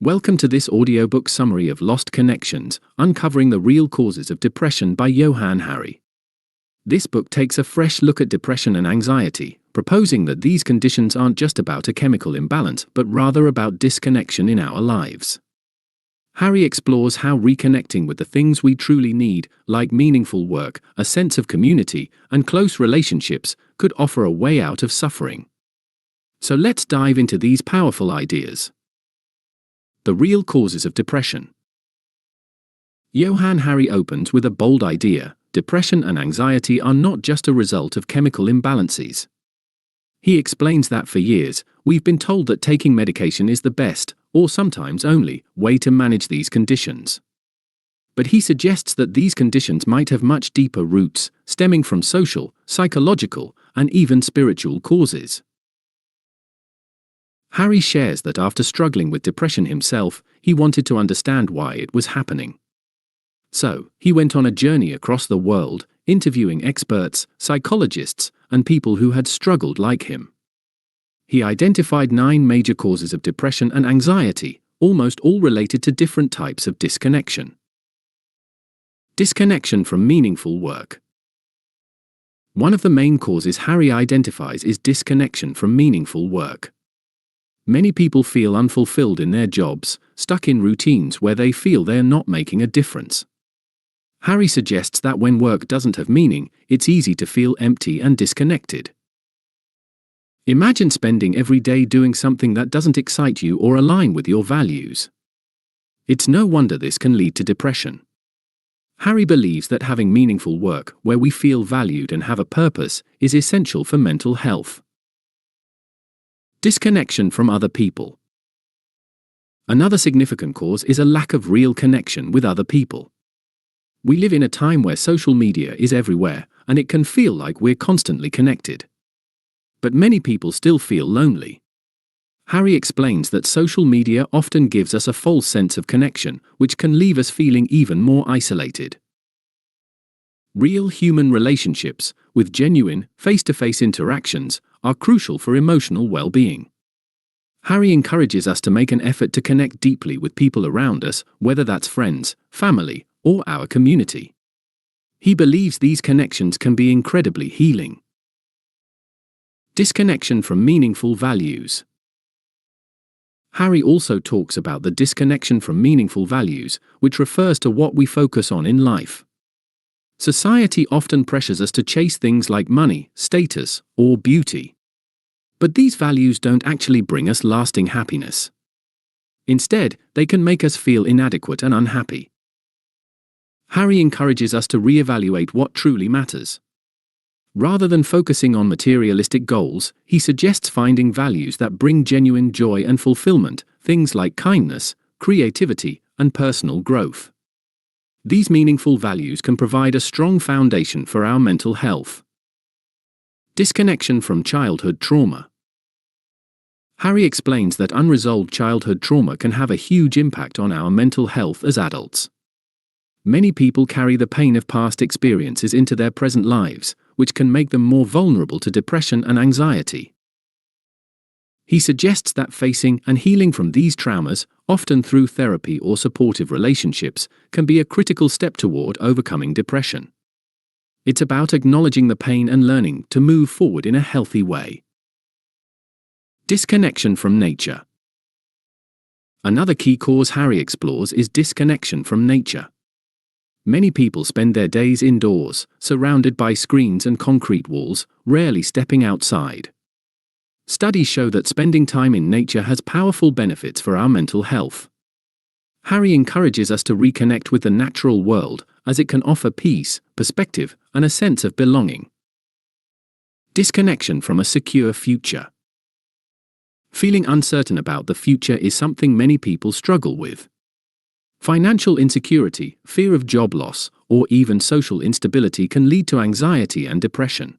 Welcome to this audiobook summary of Lost Connections, Uncovering the Real Causes of Depression by Johann Hari. This book takes a fresh look at depression and anxiety, proposing that these conditions aren't just about a chemical imbalance but rather about disconnection in our lives. Hari explores how reconnecting with the things we truly need, like meaningful work, a sense of community, and close relationships, could offer a way out of suffering. So let's dive into these powerful ideas. The real causes of depression. Johann Hari opens with a bold idea: depression and anxiety are not just a result of chemical imbalances. He explains that for years, we've been told that taking medication is the best, or sometimes only, way to manage these conditions. But he suggests that these conditions might have much deeper roots, stemming from social, psychological, and even spiritual causes. Hari shares that after struggling with depression himself, he wanted to understand why it was happening. So, he went on a journey across the world, interviewing experts, psychologists, and people who had struggled like him. He identified 9 major causes of depression and anxiety, almost all related to different types of disconnection. Disconnection from meaningful work. One of the main causes Hari identifies is disconnection from meaningful work. Many people feel unfulfilled in their jobs, stuck in routines where they feel they're not making a difference. Hari suggests that when work doesn't have meaning, it's easy to feel empty and disconnected. Imagine spending every day doing something that doesn't excite you or align with your values. It's no wonder this can lead to depression. Hari believes that having meaningful work, where we feel valued and have a purpose, is essential for mental health. Disconnection from other people. Another significant cause is a lack of real connection with other people. We live in a time where social media is everywhere, and it can feel like we're constantly connected. But many people still feel lonely. Hari explains that social media often gives us a false sense of connection, which can leave us feeling even more isolated. Real human relationships, with genuine, face-to-face interactions, are crucial for emotional well-being. Hari encourages us to make an effort to connect deeply with people around us, whether that's friends, family, or our community. He believes these connections can be incredibly healing. Disconnection from meaningful values. Hari also talks about the disconnection from meaningful values, which refers to what we focus on in life. Society often pressures us to chase things like money, status, or beauty. But these values don't actually bring us lasting happiness. Instead, they can make us feel inadequate and unhappy. Hari encourages us to reevaluate what truly matters. Rather than focusing on materialistic goals, he suggests finding values that bring genuine joy and fulfillment, things like kindness, creativity, and personal growth. These meaningful values can provide a strong foundation for our mental health. Disconnection from childhood trauma. Hari explains that unresolved childhood trauma can have a huge impact on our mental health as adults. Many people carry the pain of past experiences into their present lives, which can make them more vulnerable to depression and anxiety. He suggests that facing and healing from these traumas, often through therapy or supportive relationships, can be a critical step toward overcoming depression. It's about acknowledging the pain and learning to move forward in a healthy way. Disconnection from nature. Another key cause Hari explores is disconnection from nature. Many people spend their days indoors, surrounded by screens and concrete walls, rarely stepping outside. Studies show that spending time in nature has powerful benefits for our mental health. Hari encourages us to reconnect with the natural world, as it can offer peace, perspective, and a sense of belonging. Disconnection from a secure future. Feeling uncertain about the future is something many people struggle with. Financial insecurity, fear of job loss, or even social instability can lead to anxiety and depression.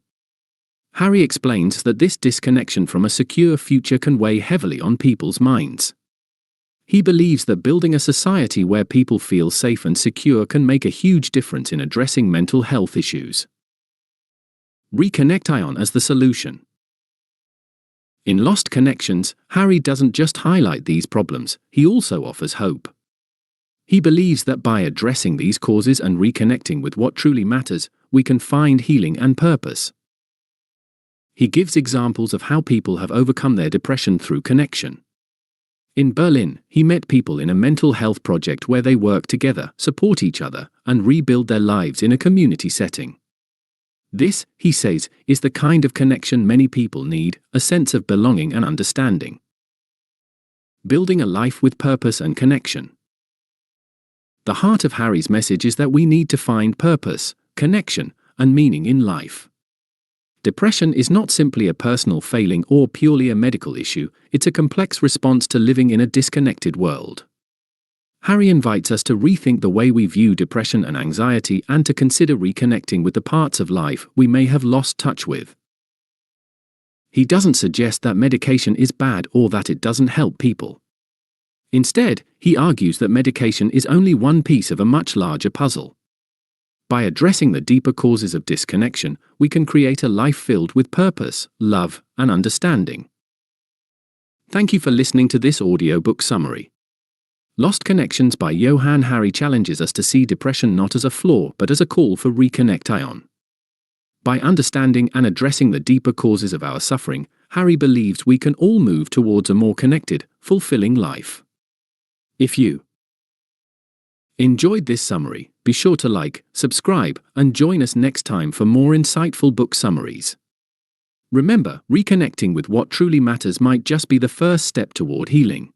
Hari explains that this disconnection from a secure future can weigh heavily on people's minds. He believes that building a society where people feel safe and secure can make a huge difference in addressing mental health issues. Reconnect as the solution. In Lost Connections, Hari doesn't just highlight these problems, he also offers hope. He believes that by addressing these causes and reconnecting with what truly matters, we can find healing and purpose. He gives examples of how people have overcome their depression through connection. In Berlin, he met people in a mental health project where they work together, support each other, and rebuild their lives in a community setting. This, he says, is the kind of connection many people need, a sense of belonging and understanding. Building a life with purpose and connection. The heart of Hari's message is that we need to find purpose, connection, and meaning in life. Depression is not simply a personal failing or purely a medical issue, it's a complex response to living in a disconnected world. Hari invites us to rethink the way we view depression and anxiety and to consider reconnecting with the parts of life we may have lost touch with. He doesn't suggest that medication is bad or that it doesn't help people. Instead, he argues that medication is only one piece of a much larger puzzle. By addressing the deeper causes of disconnection, we can create a life filled with purpose, love, and understanding. Thank you for listening to this audiobook summary. Lost Connections by Johann Hari challenges us to see depression not as a flaw but as a call for reconnection. By understanding and addressing the deeper causes of our suffering, Hari believes we can all move towards a more connected, fulfilling life. If you enjoyed this summary, be sure to like, subscribe, and join us next time for more insightful book summaries. Remember, reconnecting with what truly matters might just be the first step toward healing.